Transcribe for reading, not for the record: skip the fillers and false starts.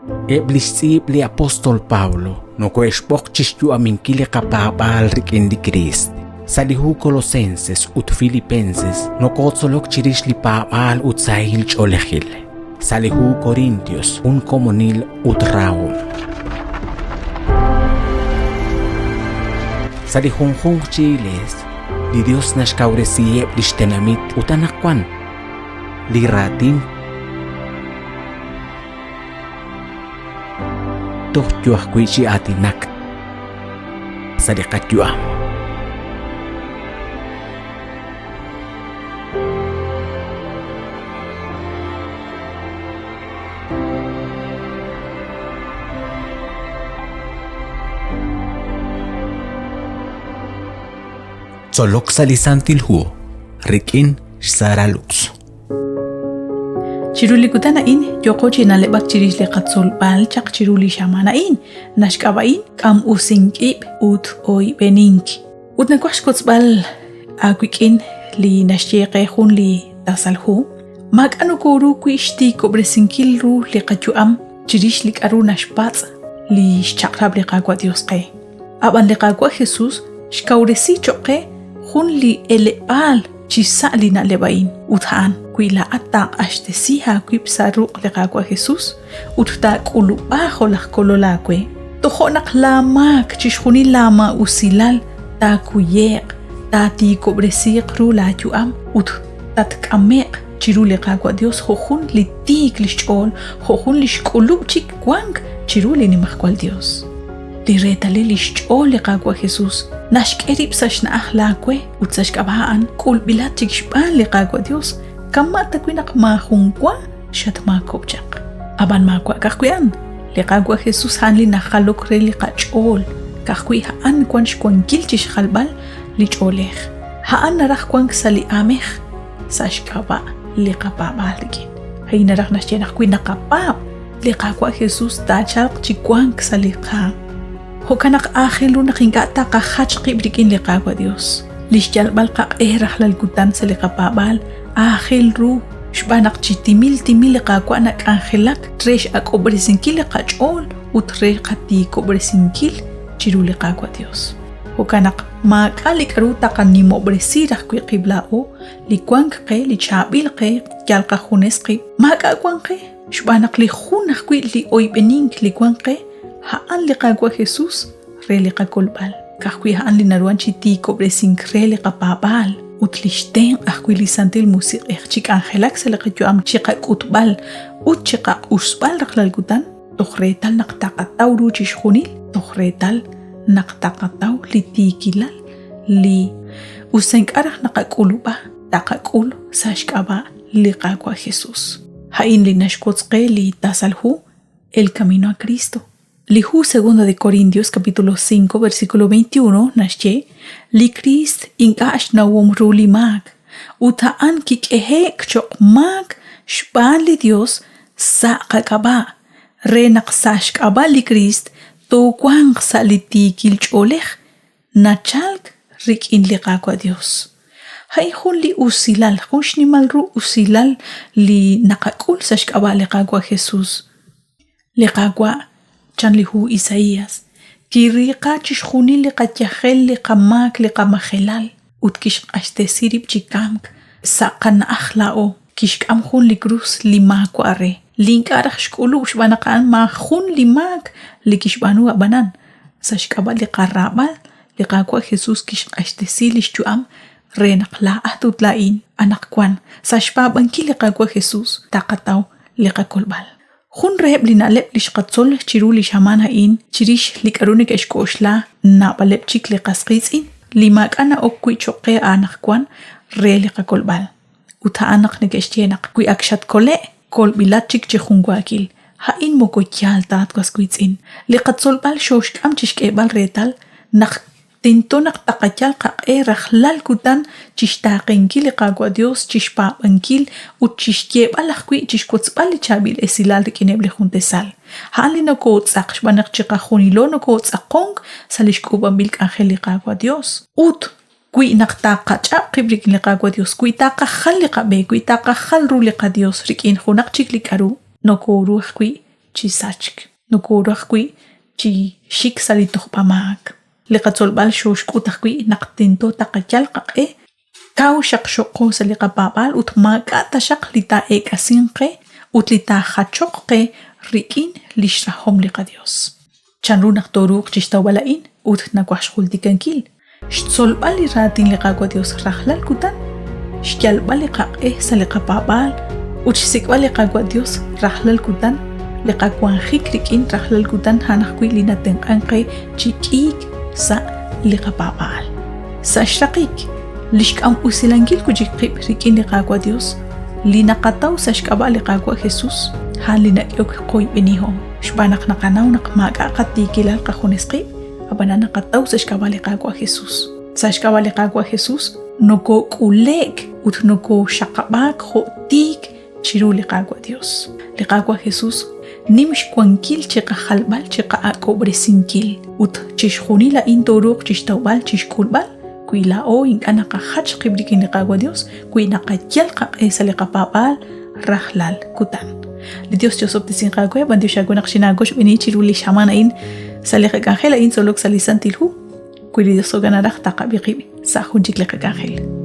Eblisib li apostol Paulo, no coexpochis yu aminkile kapabal rikin di Christ. Salihu Colosenses ut Filipenses, no kotzolok chirish li pabal ut sahil cholehil. Salihu Corintios, un comunil ut raum. Salihunjung chiles, li Dios nashkauresiye lishtenamit utanakwan, li ratin tohjuah kuichi atinak sadikatyuam. Solok salisantilhu rikin saralux. Chiruli kutanain yoko chinale bak chiris le katsol bal chak chiruli shamanain nashkabain kam usinkip ut oi benink ut nakwash kotsbal agwikin li nashyeqe hun li tasalhu mag anu koru kuishti kobresinkil ru li qajuam chiris li karu nashpats li shchakrab li qagwa Dios qe aban li qagwa Jesus shkauresi choqe hun li elebal chisa li na lebain uthaan kuila atak ashtesiha kuipsa ruq liqaqwa Jesus utak ulu bajo la kololakwe tohonak lamak chishuni lama usilal ta kuyek ta ti kobresiq ru la juam ut tatkamek chiru liqaqwa Dios hohun li tik lishol hohun lishkulu chik kwang chiru li nimaqwal Dios li retale lishol liqaqwa Jesus nashkerib sashna ahlakwe utsashkabaan kul bilat chikshpan liqaqwa Dios kama takwinaq mahungwa shatma kopchaq aban makwa kakwian liqaqwa Jesus hanli nakhalok re liqachol kakwi haan kwansh kwankil chish khalbal licholeh haan naraq kwank sali ameh sashkaba liqapabalgin hay naraq nashyenaq kwinaqapap liqaqwa Jesus tachalq chikwank saliqa hokanak akhelu nakingata kahachqib rikin liqaqwa Dios lishjalbal qaq lal gutan saliqapabal akhel ru shbanak chitimil liqaqwa nak angelak tresh ak obresinkil liqachol utre qati kobresinkil chiru liqaqwa Dios hokanak makalik ru taqanimo obresiraq kwi qiblao likwank qe lichabil qe jalqa khunesqi makakwan qe shbanak li khunaq kwi li oybenink likwank qe haan liqaqwa Jesus re liqakolbal kakwi haan linaruan chiti kobresink re liqapabal utlishten akwili santil musik chik angelak selaqjuam chiqa kutbal ut chiqa usbal raqlal gutan tokhretal naqtaqataw ru chishkhunil tokhretal naqtaqataw litikilal li usenkaraq naqakuluba taqakul sashkaba liqaqwa Jesus hain linashkotsqe li tasalhu el camino a Cristo. Lihu 2 de Corintios capítulo 5 versículo 21 nashye li Christ ingash na womruli mag utaan kikehe kchok mag shbali Dios sa kakaba renak sashkaba li Christ to kwang sa litikil cholech nachalk rik in liqaqwa Dios hay hun li usilal hush ni malru usilal li nakakul sashkaba liqaqwa Jesus liqaqwa chan lihu Isaías kiriqa chishkhuni liqachajel liqamak liqamajelal utkish ashtesirib chikamk saqan akhlao kishkam hun likrus limakware linkaraq shkulu shbanaqan ma hun limak likishbanu abanan sashkaba liqarabal liqaqwa Jesus kish ashtesil ishtuam renaqla ahtutlain anaqkwan sashpabanki liqaqwa Jesus taqataw liqakolbal Hun reheb li nalep li shqatsol chiru li shamana in chirish li karunik eshkoshla na balep chik li qasqitsin li makana okwi choqe anaqkwan re li qakolbal uta anaq nekeshtienak kui akshat kole kol bilat chik chihungwakil ha in moko kyal tat qasquitsin li qatsol bal shoshkam chishkebal retal naq tintonak taqachal qaqe rakhlal kutan chishtaqenkil qaqwa Dios chishpabankil uchishtiebal aqwi chishkotsbal chabil esilal kinebli juntesal halina ko tsaqshbanak chiqahunilo no ko tsaqong salishkuban bil angel qaqwa Dios ut kui naqtaqacha qibrik qaqwa Dios kui taqahal qabe kui taqahal ru liqa Dios rikin hunaq chiklik aru no ko ruh kui chi sachk nukuraq kui chi shik salitoq pamak liqatzolb'al xoxk'utaq kui naqtinto taqachal qaq'e kaw shaq xoqo saliqapab'al ut mak'ata shaq lita ek'asinqe ut lita jachoqqe rik'in lixrajom liqa Dios chanru naqtoruq chixtawbala'in ut nakwajxqultikankil xtzolb'al li ratin liqakwa Dios rajlal kutan xyalb'al liqaq'e saliqapab'al ut xsik'b'al liqakwa Dios rajlal kutan liqakwanjik rik'in rajlal kutan janaj kui linatenq'anqe chik'ik sa liqapab'al sa xraqik lixk'am usilankil kuchikqib rik'in liqakwa Dios linaqataw sa xk'ab'a liqakwa Jesús han linak'yok qoyb'enihom xb'anaq naqanaw naq mak'aqatikilal qajunesqib abana naqataw sa xk'ab'a liqakwa Jesús sa xk'ab'a liqakwa Jesús noko k'ulek ut noko xaqab'ak jo'tik chiru liqakwa Dios liqakwa Jesús nimxkwankil chiqa jalb'al chiqa ak'obresinkil ut chixjunila intoruq chixtawb'al chixk'ulb'al kuy la'o ink'ana qajach qibrikin liqakwa Dios kuy naqachal qaq'e sa liqapab'al rajlal kutan li Dios chosobtisinqakwe bandiushakunaq xinakox b'ini chiru lixhamana'in sa liqak'anjel a'in solok salisantilhu kuy li Dios oganaraq taqabiqib sa junchik liqak'anjel